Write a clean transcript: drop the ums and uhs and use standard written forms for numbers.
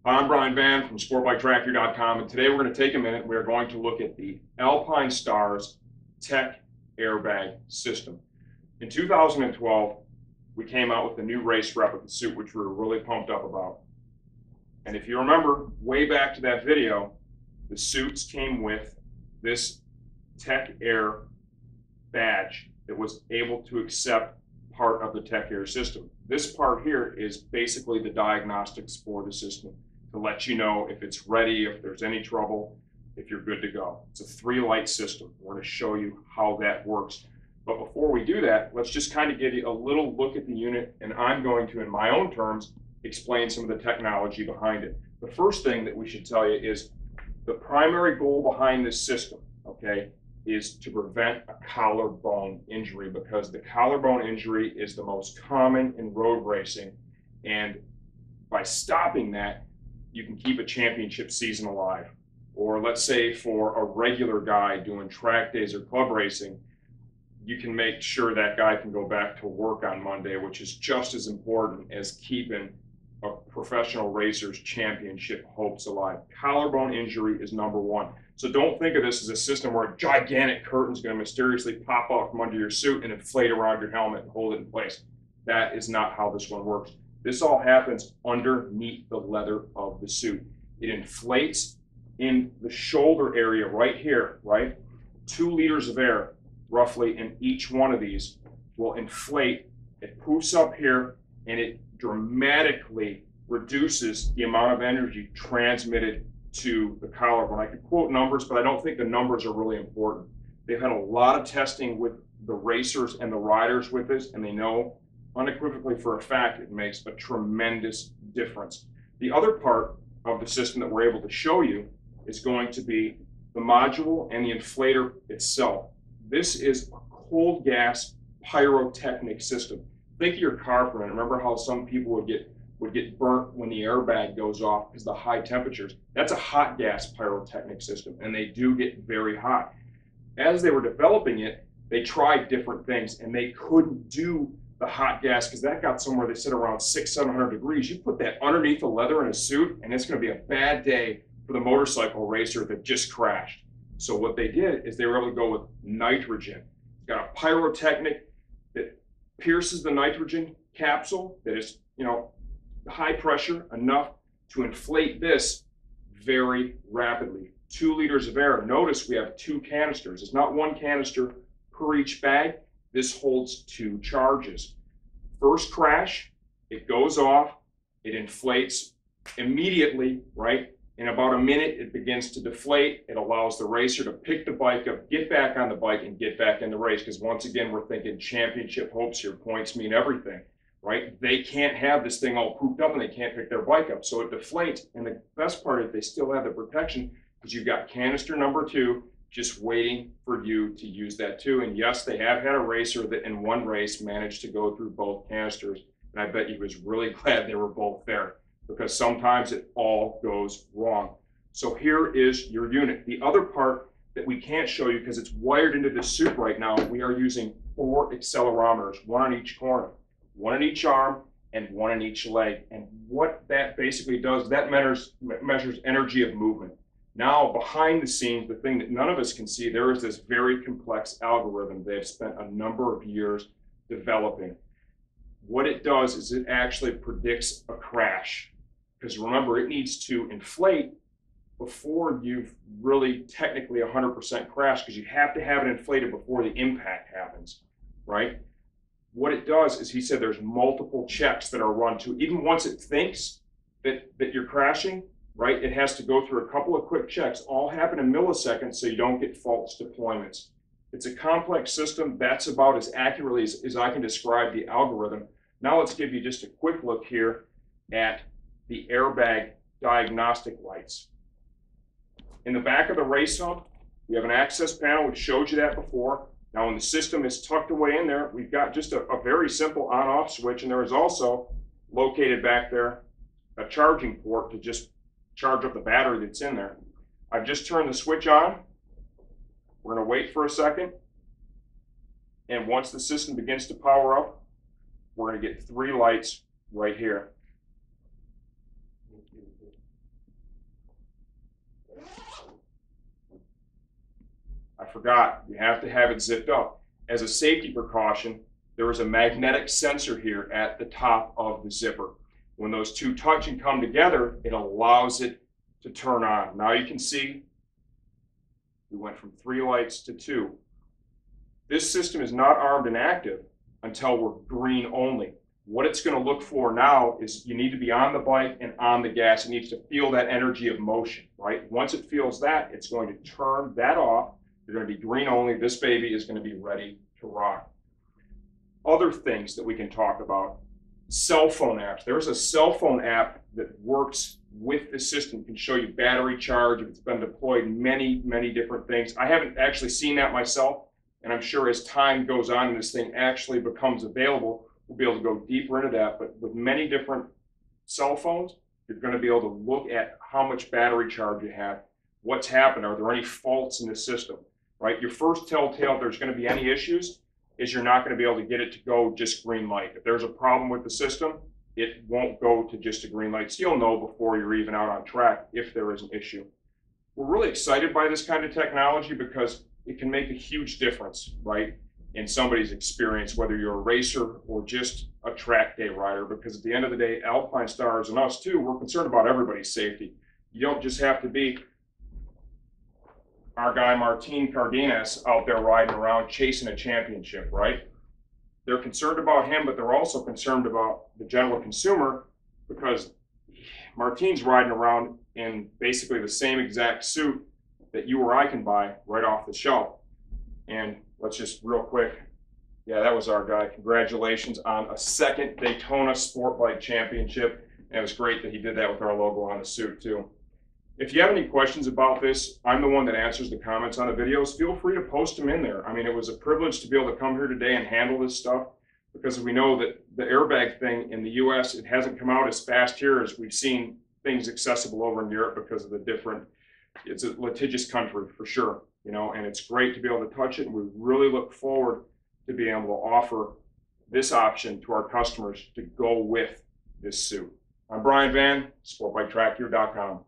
I'm Brian Van from SportBikeTracker.com, and today we're going to take a minute. We are going to look at the Alpinestars Tech Airbag System. In 2012, we came out with a new race replica suit, which we were really pumped up about. And if you remember way back to that video, the suits came with this Tech Air badge that was able to accept part of the Tech Air system. This part here is basically the diagnostics for the system to let you know if it's ready, if there's any trouble, if you're good to go. It's a 3-light system. We're going to show you how that works. But before we do that, let's just kind of give you a little look at the unit, and I'm going to, in my own terms, explain some of the technology behind it. The first thing that we should tell you is the primary goal behind this system, okay, is to prevent a collarbone injury, because the collarbone injury is the most common in road racing. And by stopping that, you can keep a championship season alive. Or let's say for a regular guy doing track days or club racing, you can make sure that guy can go back to work on Monday, which is just as important as keeping a professional racer's championship hopes alive. Collarbone injury is number one. So don't think of this as a system where a gigantic curtain is going to mysteriously pop off from under your suit and inflate around your helmet and hold it in place. That is not how this one works. This all happens underneath the leather of the suit. It inflates in the shoulder area right here, right? 2 liters of air, roughly, in each one of these will inflate. It poofs up here, and it dramatically reduces the amount of energy transmitted to the collarbone. I could quote numbers, but I don't think the numbers are really important. They've had a lot of testing with the racers and the riders with this, and they know unequivocally for a fact it makes a tremendous difference. The other part of the system that we're able to show you is going to be the module and the inflator itself. This is a cold gas pyrotechnic system. Think of your car for a minute. Remember how some people would get burnt when the airbag goes off because of the high temperatures? That's a hot gas pyrotechnic system, and they do get very hot. As they were developing it, they tried different things, and they couldn't do the hot gas because that got somewhere, they said, around 600-700 degrees. You put that underneath the leather in a suit, and it's going to be a bad day for the motorcycle racer that just crashed. So what they did is they were able to go with nitrogen. It's got a pyrotechnic that pierces the nitrogen capsule that is, high pressure enough to inflate this very rapidly. 2 liters of air. Notice we have 2 canisters. It's not 1 canister per each bag. This holds 2 charges. First crash, it goes off, it inflates immediately, right? In about a minute, it begins to deflate. It allows the racer to pick the bike up, get back on the bike, and get back in the race. Because once again, we're thinking championship hopes here. Points mean everything, right? They can't have this thing all pooped up and they can't pick their bike up. So it deflates. And the best part is they still have the protection because you've got canister number 2 just waiting for you to use that too. And yes, they have had a racer that in one race managed to go through both canisters. And I bet he was really glad they were both there, because sometimes it all goes wrong. So here is your unit. The other part that we can't show you because it's wired into the suit right now, we are using 4 accelerometers, 1 on each corner, 1 on each arm, and 1 on each leg. And what that basically does, that measures energy of movement. Now, behind the scenes, the thing that none of us can see, there is this very complex algorithm they've spent a number of years developing. What it does is it actually predicts a crash. Because remember, it needs to inflate before you've really technically 100% crashed, because you have to have it inflated before the impact happens, right? What it does is he said there's multiple checks that are run to, even once it thinks that you're crashing, right? It has to go through a couple of quick checks, all happen in milliseconds so you don't get false deployments. It's a complex system. That's about as accurately as I can describe the algorithm. Now let's give you just a quick look here at the airbag diagnostic lights. In the back of the race hump, we have an access panel, which showed you that before. Now when the system is tucked away in there, we've got just a very simple on-off switch, and there is also located back there a charging port to just charge up the battery that's in there. I've just turned the switch on. We're going to wait for a second, and once the system begins to power up, we're going to get 3 lights right here. I forgot, you have to have it zipped up. As a safety precaution, there is a magnetic sensor here at the top of the zipper. When those two touch and come together, it allows it to turn on. Now you can see we went from 3 lights to 2. This system is not armed and active until we're green only. What it's going to look for now is you need to be on the bike and on the gas. It needs to feel that energy of motion, right? Once it feels that, it's going to turn that off. You're going to be green only. This baby is going to be ready to rock. Other things that we can talk about, cell phone apps. There's a cell phone app that works with the system. It can show you battery charge. It's been deployed many, many different things. I haven't actually seen that myself, and I'm sure as time goes on and this thing actually becomes available, we'll be able to go deeper into that. But with many different cell phones, you're going to be able to look at how much battery charge you have, what's happened, are there any faults in the system, right? Your first telltale if there's going to be any issues is you're not going to be able to get it to go just green light. If there's a problem with the system, it won't go to just a green light. So you'll know before you're even out on track if there is an issue. We're really excited by this kind of technology because it can make a huge difference, right, in somebody's experience, whether you're a racer or just a track day rider, because at the end of the day, Alpinestars and us too, we're concerned about everybody's safety. You don't just have to be our guy Martin Cardenas out there riding around chasing a championship, right? They're concerned about him, but they're also concerned about the general consumer because Martin's riding around in basically the same exact suit that you or I can buy right off the shelf. And let's just real quick, yeah, that was our guy. Congratulations on a second Daytona Sport Bike Championship. And it was great that he did that with our logo on the suit too. If you have any questions about this, I'm the one that answers the comments on the videos. Feel free to post them in there. I mean, it was a privilege to be able to come here today and handle this stuff because we know that the airbag thing in the US, it hasn't come out as fast here as we've seen things accessible over in Europe because of the different, it's a litigious country for sure, you know, and it's great to be able to touch it. And we really look forward to being able to offer this option to our customers to go with this suit. I'm Brian Van, sportbiketrackgear.com.